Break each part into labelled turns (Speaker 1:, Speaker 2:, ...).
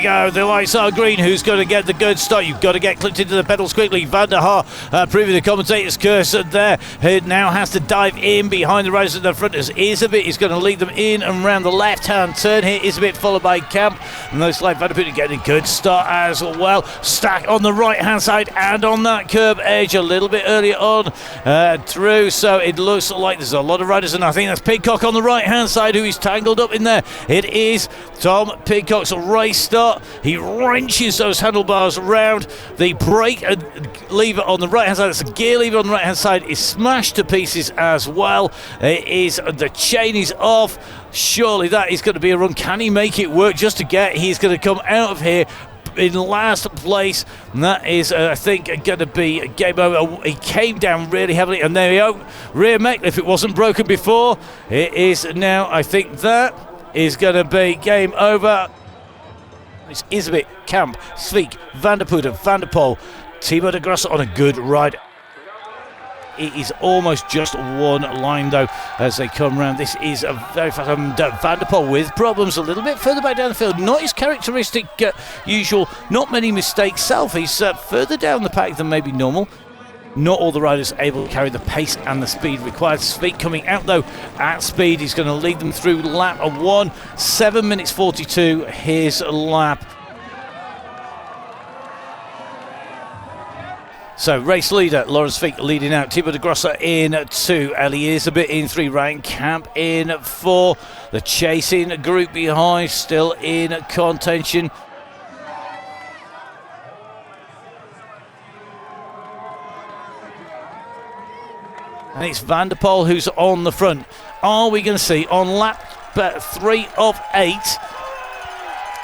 Speaker 1: we go. The lights are green. Who's going to get the good start? You've got to get clipped into the pedals quickly. Van der Haar proving the commentator's curse there. He now has to dive in behind the riders at the front as Isabit is going to lead them in and round the left-hand turn here. Isabit followed by Camp. And those like Van der Putten getting a good start as well. Stack on the right-hand side and on that curb edge a little bit earlier on through. So it looks like there's a lot of riders, and I think that's Pidcock on the right-hand side who is tangled up in there. It is Tom Pidcock's race start. He wrenches those handlebars around. The brake lever on the right-hand side, that's a gear lever on the right-hand side, is smashed to pieces as well. The chain is off. Surely that is going to be a run. Can he make it work just to get? He's going to come out of here in last place, and that is I think going to be a game over. He came down really heavily, and there we go, rear mech. If it wasn't broken before, it is now. I think that is going to be game over. It's Isabit, Camp, Sveek, Van der Putten, Van der Poel, Thibaut de Grosser on a good ride. It is almost just one line though as they come round. This is a very fast Van der Poel with problems a little bit further back down the field. Not his characteristic usual, not many mistakes. Self, he's further down the pack than maybe normal. Not all the riders able to carry the pace and the speed required. Sveek coming out though at speed. He's going to lead them through lap 1, 7 minutes 42 his lap. So race leader Laurens Sveek leading out, Thibaut de Grosser in 2, Isabit in 3, Ryan Camp in 4. The chasing group behind still in contention. And it's Van der Poel who's on the front. Are we going to see on lap 3 of 8?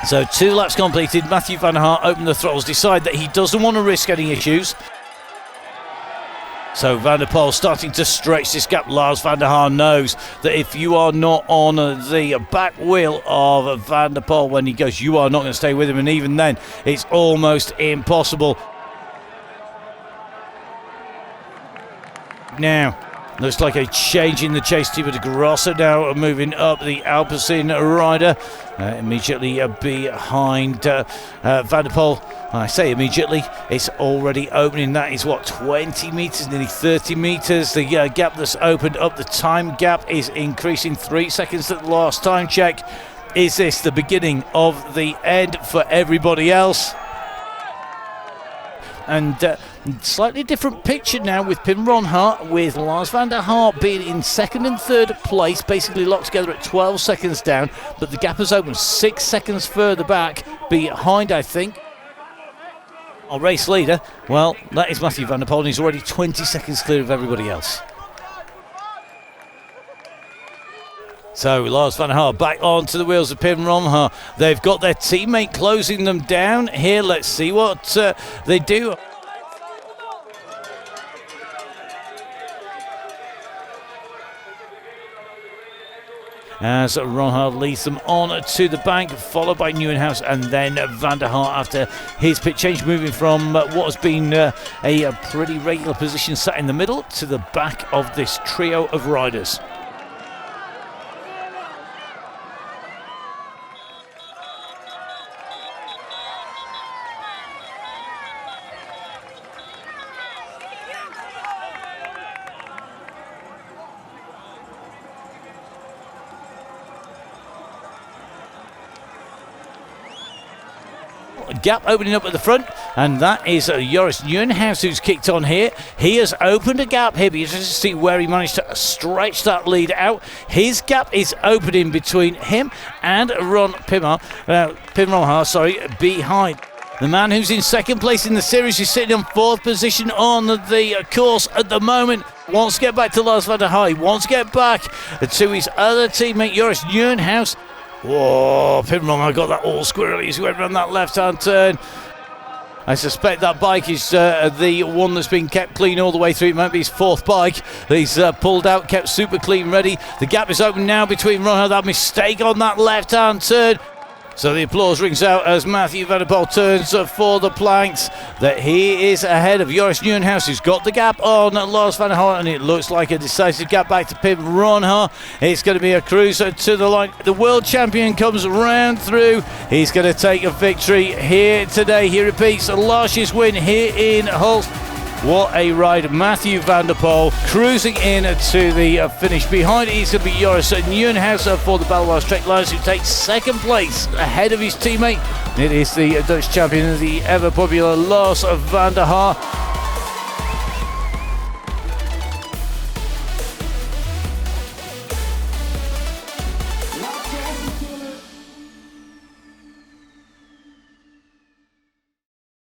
Speaker 1: So 2 laps completed. Mathieu van der Haar opened the throttles, decide that he doesn't want to risk any issues. So Van der Poel starting to stretch this gap. Lars van der Haar knows that if you are not on the back wheel of Van der Poel when he goes, you are not going to stay with him, and even then it's almost impossible. Now looks like a change in the chase. Thibaut de Grosser now moving up the Alpecin rider, immediately behind Van der Poel. I say immediately, it's already opening. That is what, 20 metres, nearly 30 metres. The gap that's opened up, the time gap is increasing. 3 seconds at the last time check. Is this the beginning of the end for everybody else? And slightly different picture now with Pim Ronhart, with Lars van der Haar being in 2nd and 3rd place, basically locked together at 12 seconds down, but the gap has opened 6 seconds further back behind, I think. Our race leader, well, that is Mathieu van der Poel, and he's already 20 seconds clear of everybody else. So Lars van der Haar back onto the wheels of Pim Ronhart. They've got their teammate closing them down here. Let's see what they do. As Ronhart leads them on to the bank, followed by Nieuwenhuis and then Van der Haar after his pit change, moving from what has been a pretty regular position sat in the middle to the back of this trio of riders. Gap opening up at the front, and that is Joris Nieuwenhuis who's kicked on here. He has opened a gap here, but you just see where he managed to stretch that lead out. His gap is opening between him and Pim Ronhart, behind. The man who's in 2nd place in the series is sitting on 4th position on the course at the moment. Wants to get back to Lars van der Haar. He wants to get back to his other teammate Joris Nieuwenhuis. Whoa, Pim Ronhart got that all squirrely as he went around that left-hand turn. I suspect that bike is the one that's been kept clean all the way through. It might be his 4th bike. He's pulled out, kept super clean, ready. The gap is open now between Ronhart. That mistake on that left-hand turn. So the applause rings out as Matthew van der Poel turns for the planks. That he is ahead of Joris Nieuwenhuis, who's got the gap on Lars van der Haar, and it looks like a decisive gap back to Pim Ronhaar. It's going to be a cruiser to the line. The world champion comes round through. He's going to take a victory here today. He repeats Lars's win here in Hulst. What a ride. Matthew van der Poel cruising in to the finish. Behind he's going to be Joris Nieuwenhuis for the Baloise Trek Lions, who takes second place ahead of his teammate. It is the Dutch champion, the ever popular Lars van der Haar.